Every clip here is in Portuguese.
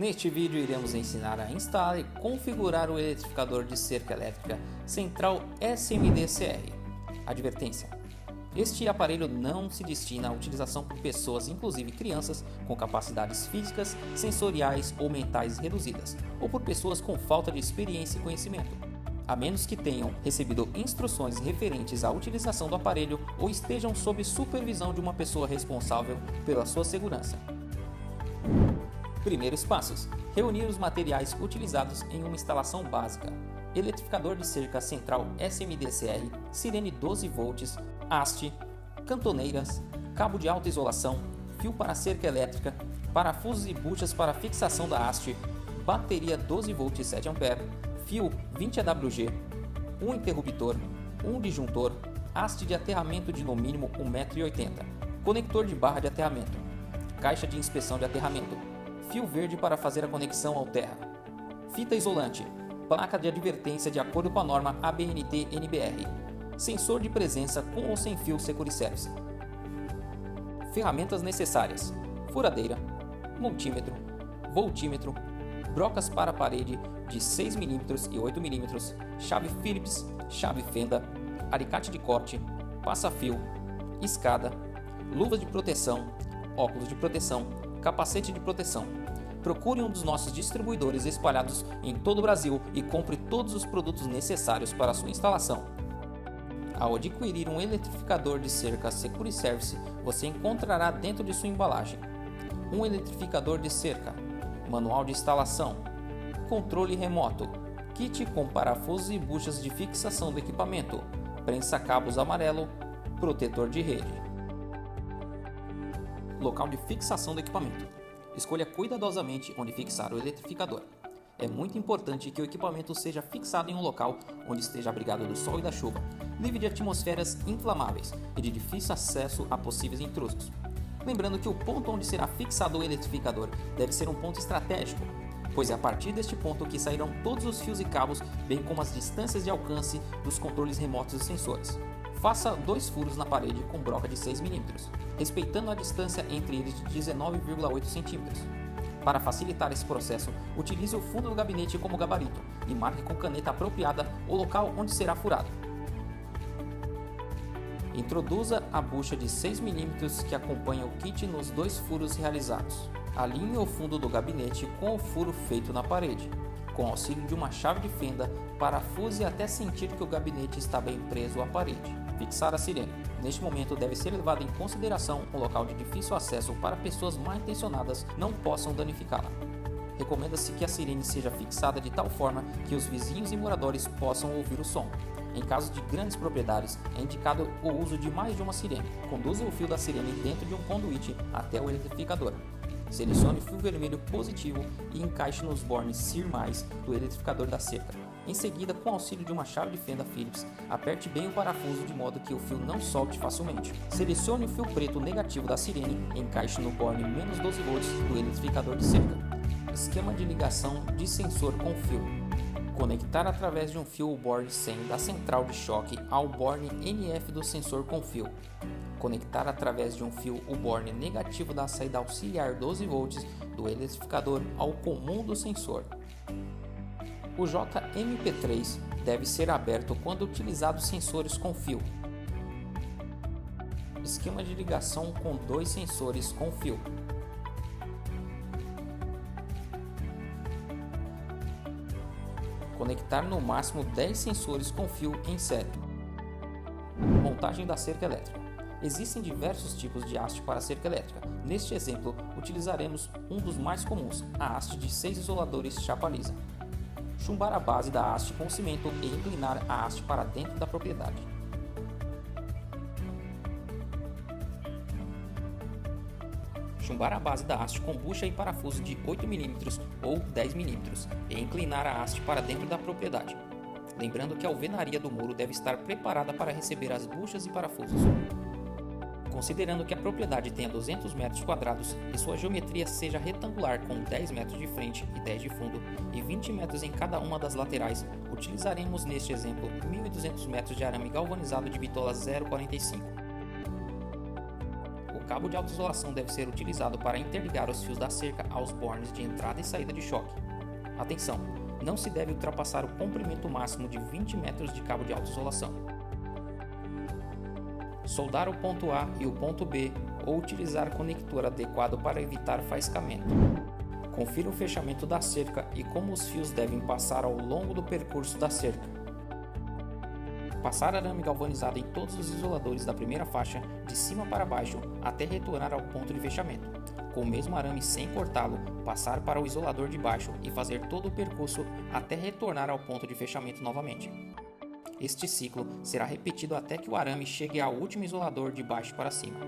Neste vídeo iremos ensinar a instalar e configurar o eletrificador de cerca elétrica central SMD-CR. Advertência: este aparelho não se destina à utilização por pessoas, inclusive crianças, com capacidades físicas, sensoriais ou mentais reduzidas, ou por pessoas com falta de experiência e conhecimento, a menos que tenham recebido instruções referentes à utilização do aparelho ou estejam sob supervisão de uma pessoa responsável pela sua segurança. Primeiros passos: reunir os materiais utilizados em uma instalação básica: eletrificador de cerca central SMD-CR, sirene 12 volts, haste, cantoneiras, cabo de alta isolação, fio para cerca elétrica, parafusos e buchas para fixação da haste, bateria 12 volts 7 A, fio 20 AWG, um interruptor, um disjuntor, haste de aterramento de no mínimo 1,80 m, conector de barra de aterramento, caixa de inspeção de aterramento, fio verde para fazer a conexão ao terra, fita isolante, placa de advertência de acordo com a norma ABNT-NBR, sensor de presença com ou sem fio Securiservice. Ferramentas necessárias: furadeira, multímetro, voltímetro, brocas para parede de 6 mm e 8 mm, chave Phillips, chave fenda, alicate de corte, passa-fio, escada, luvas de proteção, óculos de proteção, capacete de proteção. Procure um dos nossos distribuidores espalhados em todo o Brasil e compre todos os produtos necessários para a sua instalação. Ao adquirir um eletrificador de cerca Securiservice, você encontrará dentro de sua embalagem um eletrificador de cerca, manual de instalação, controle remoto, kit com parafusos e buchas de fixação do equipamento, prensa-cabos amarelo, protetor de rede. Local de fixação do equipamento: escolha cuidadosamente onde fixar o eletrificador. É muito importante que o equipamento seja fixado em um local onde esteja abrigado do sol e da chuva, livre de atmosferas inflamáveis e de difícil acesso a possíveis intrusos. Lembrando que o ponto onde será fixado o eletrificador deve ser um ponto estratégico, pois é a partir deste ponto que sairão todos os fios e cabos, bem como as distâncias de alcance dos controles remotos e sensores. Faça 2 furos na parede com broca de 6 mm, respeitando a distância entre eles de 19,8 cm. Para facilitar esse processo, utilize o fundo do gabinete como gabarito e marque com caneta apropriada o local onde será furado. Introduza a bucha de 6 mm que acompanha o kit nos 2 furos realizados. Alinhe o fundo do gabinete com o furo feito na parede. Com auxílio de uma chave de fenda, parafuse até sentir que o gabinete está bem preso à parede. Fixar a sirene. Neste momento deve ser levado em consideração um local de difícil acesso para pessoas mal intencionadas não possam danificá-la. Recomenda-se que a sirene seja fixada de tal forma que os vizinhos e moradores possam ouvir o som. Em caso de grandes propriedades, é indicado o uso de mais de uma sirene. Conduza o fio da sirene dentro de um conduíte até o eletrificador. Selecione o fio vermelho positivo e encaixe nos bornes SIR+, do eletrificador da cerca. Em seguida, com auxílio de uma chave de fenda Phillips, aperte bem o parafuso de modo que o fio não solte facilmente. Selecione o fio preto negativo da sirene e encaixe no borne -12 volts do eletrificador de cerca. Esquema de ligação de sensor com fio: conectar através de um fio o borne 100 da central de choque ao borne NF do sensor com fio. Conectar através de um fio o borne negativo da saída auxiliar 12 volts do eletrificador ao comum do sensor. O JMP3 deve ser aberto quando utilizados sensores com fio. Esquema de ligação com 2 sensores com fio. Conectar no máximo 10 sensores com fio em série. Montagem da cerca elétrica. Existem diversos tipos de haste para cerca elétrica. Neste exemplo, utilizaremos um dos mais comuns, a haste de 6 isoladores chapa lisa. Chumbar a base da haste com cimento e inclinar a haste para dentro da propriedade. Chumbar a base da haste com bucha e parafuso de 8 mm ou 10 mm e inclinar a haste para dentro da propriedade. Lembrando que a alvenaria do muro deve estar preparada para receber as buchas e parafusos. Considerando que a propriedade tenha 200 metros quadrados e sua geometria seja retangular com 10 metros de frente e 10 de fundo e 20 metros em cada uma das laterais, utilizaremos neste exemplo 1.200 metros de arame galvanizado de bitola 0,45. cabo de autoisolação deve ser utilizado para interligar os fios da cerca aos bornes de entrada e saída de choque. Atenção! Não se deve ultrapassar o comprimento máximo de 20 metros de cabo de autoisolação. Soldar o ponto A e o ponto B ou utilizar conector adequado para evitar faiscamento. Confira o fechamento da cerca e como os fios devem passar ao longo do percurso da cerca. Passar arame galvanizado em todos os isoladores da primeira faixa, de cima para baixo, até retornar ao ponto de fechamento. Com o mesmo arame sem cortá-lo, passar para o isolador de baixo e fazer todo o percurso até retornar ao ponto de fechamento novamente. Este ciclo será repetido até que o arame chegue ao último isolador de baixo para cima.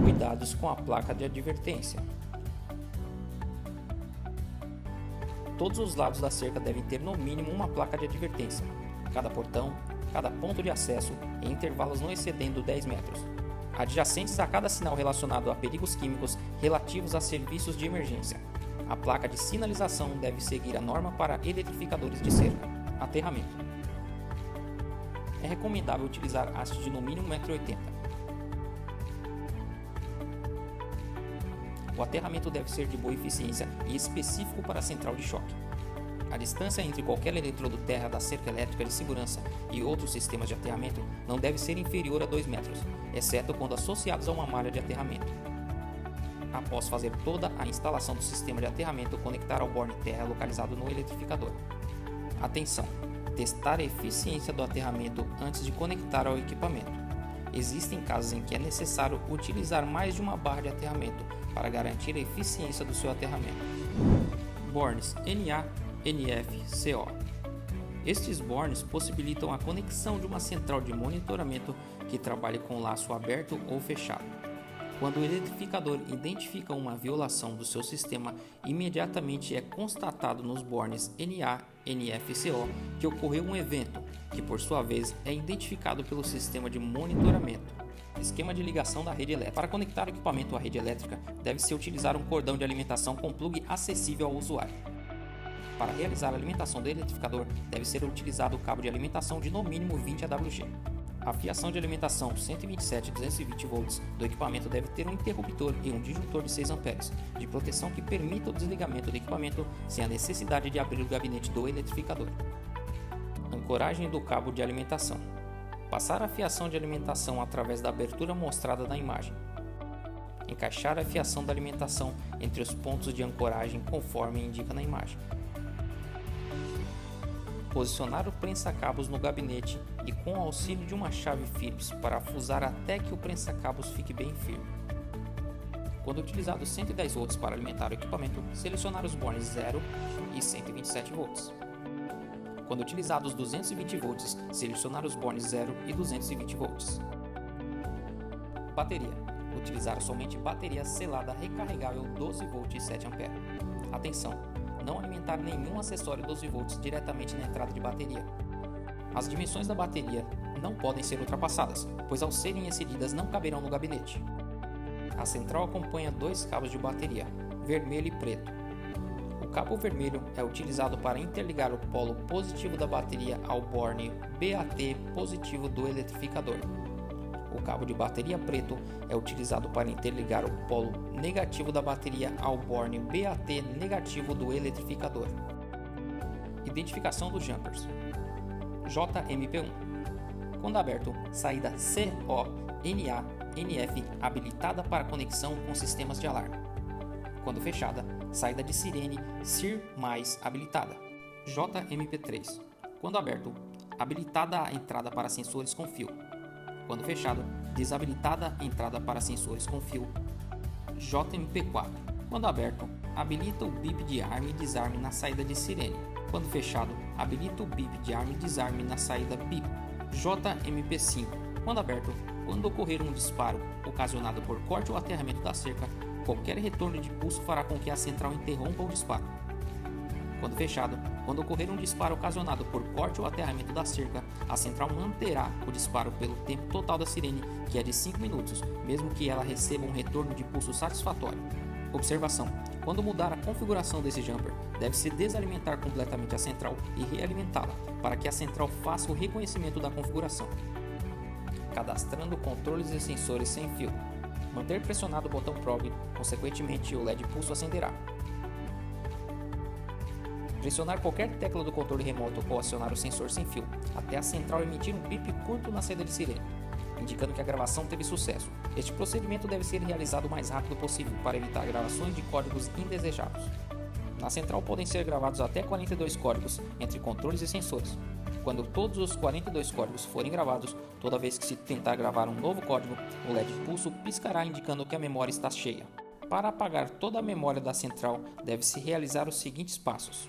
Cuidados com a placa de advertência. Todos os lados da cerca devem ter no mínimo uma placa de advertência. Cada portão, cada ponto de acesso, em intervalos não excedendo 10 metros. Adjacentes a cada sinal relacionado a perigos químicos relativos a serviços de emergência. A placa de sinalização deve seguir a norma para eletrificadores de cerca. Aterramento. É recomendável utilizar haste de no mínimo 1,80 m. O aterramento deve ser de boa eficiência e específico para a central de choque. A distância entre qualquer eletrodo terra da cerca elétrica de segurança e outros sistemas de aterramento não deve ser inferior a 2 metros, exceto quando associados a uma malha de aterramento. Após fazer toda a instalação do sistema de aterramento, conectar ao borne terra localizado no eletrificador. Atenção! Testar a eficiência do aterramento antes de conectar ao equipamento. Existem casos em que é necessário utilizar mais de uma barra de aterramento para garantir a eficiência do seu aterramento. Bornes NA, NF, CO. Estes bornes possibilitam a conexão de uma central de monitoramento que trabalhe com laço aberto ou fechado. Quando o eletrificador identifica uma violação do seu sistema, imediatamente é constatado nos bornes NA, NF e CO que ocorreu um evento, que por sua vez é identificado pelo sistema de monitoramento. Esquema de ligação da rede elétrica. Para conectar o equipamento à rede elétrica, deve-se utilizar um cordão de alimentação com plug acessível ao usuário. Para realizar a alimentação do eletrificador, deve ser utilizado o cabo de alimentação de no mínimo 20 AWG. A fiação de alimentação 127/220 volts do equipamento deve ter um interruptor e um disjuntor de 6 amperes, de proteção que permita o desligamento do equipamento sem a necessidade de abrir o gabinete do eletrificador. Ancoragem do cabo de alimentação. Passar a fiação de alimentação através da abertura mostrada na imagem. Encaixar a fiação da alimentação entre os pontos de ancoragem conforme indica na imagem. Posicionar o prensa-cabos no gabinete e, com o auxílio de uma chave Phillips, parafusar até que o prensa-cabos fique bem firme. Quando utilizado 110 volts para alimentar o equipamento, selecionar os bornes 0 e 127 volts. Quando utilizados 220 volts, selecionar os bornes 0 e 220 volts. Bateria. Utilizar somente bateria selada recarregável 12 volts e 7 A. Atenção! Não alimentar nenhum acessório 12 volts diretamente na entrada de bateria. As dimensões da bateria não podem ser ultrapassadas, pois ao serem excedidas não caberão no gabinete. A central acompanha 2 cabos de bateria, vermelho e preto. O cabo vermelho é utilizado para interligar o polo positivo da bateria ao borne BAT positivo do eletrificador. O cabo de bateria preto é utilizado para interligar o polo negativo da bateria ao borne BAT negativo do eletrificador. Identificação dos jumpers. JMP1. Quando aberto, saída CONA-NF habilitada para conexão com sistemas de alarme. Quando fechada, saída de sirene SIR+ habilitada. JMP3. Quando aberto, habilitada a entrada para sensores com fio. Quando fechado, desabilitada a entrada para sensores com fio. JMP4. Quando aberto, habilita o bip de arme e desarme na saída de sirene. Quando fechado, habilita o bip de arme e desarme na saída bip. JMP5. Quando aberto, quando ocorrer um disparo ocasionado por corte ou aterramento da cerca, qualquer retorno de pulso fará com que a central interrompa o disparo. Quando fechado, quando ocorrer um disparo ocasionado por corte ou aterramento da cerca, a central manterá o disparo pelo tempo total da sirene, que é de 5 minutos, mesmo que ela receba um retorno de pulso satisfatório. Observação: quando mudar a configuração desse jumper, deve-se desalimentar completamente a central e realimentá-la, para que a central faça o reconhecimento da configuração. Cadastrando controles e sensores sem fio. Manter pressionado o botão PROG, consequentemente o LED pulso acenderá. Pressionar qualquer tecla do controle remoto ou acionar o sensor sem fio, até a central emitir um bip curto na saída de sirene, indicando que a gravação teve sucesso. Este procedimento deve ser realizado o mais rápido possível para evitar gravações de códigos indesejados. Na central podem ser gravados até 42 códigos entre controles e sensores. Quando todos os 42 códigos forem gravados, toda vez que se tentar gravar um novo código, o LED pulso piscará indicando que a memória está cheia. Para apagar toda a memória da central, deve-se realizar os seguintes passos: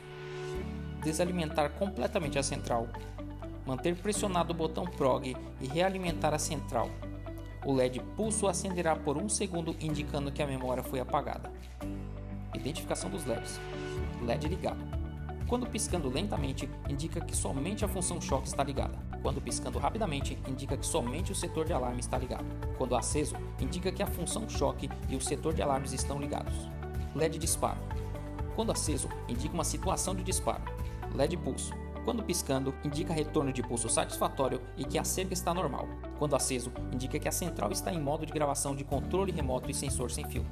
desalimentar completamente a central, manter pressionado o botão PROG e realimentar a central. O LED pulso acenderá por 1 segundo, indicando que a memória foi apagada. Identificação dos LEDs. LED ligado. Quando piscando lentamente, indica que somente a função choque está ligada. Quando piscando rapidamente, indica que somente o setor de alarme está ligado. Quando aceso, indica que a função choque e o setor de alarmes estão ligados. LED disparo. Quando aceso, indica uma situação de disparo. LED pulso. Quando piscando, indica retorno de pulso satisfatório e que a cerca está normal. Quando aceso, indica que a central está em modo de gravação de controle remoto e sensor sem fio.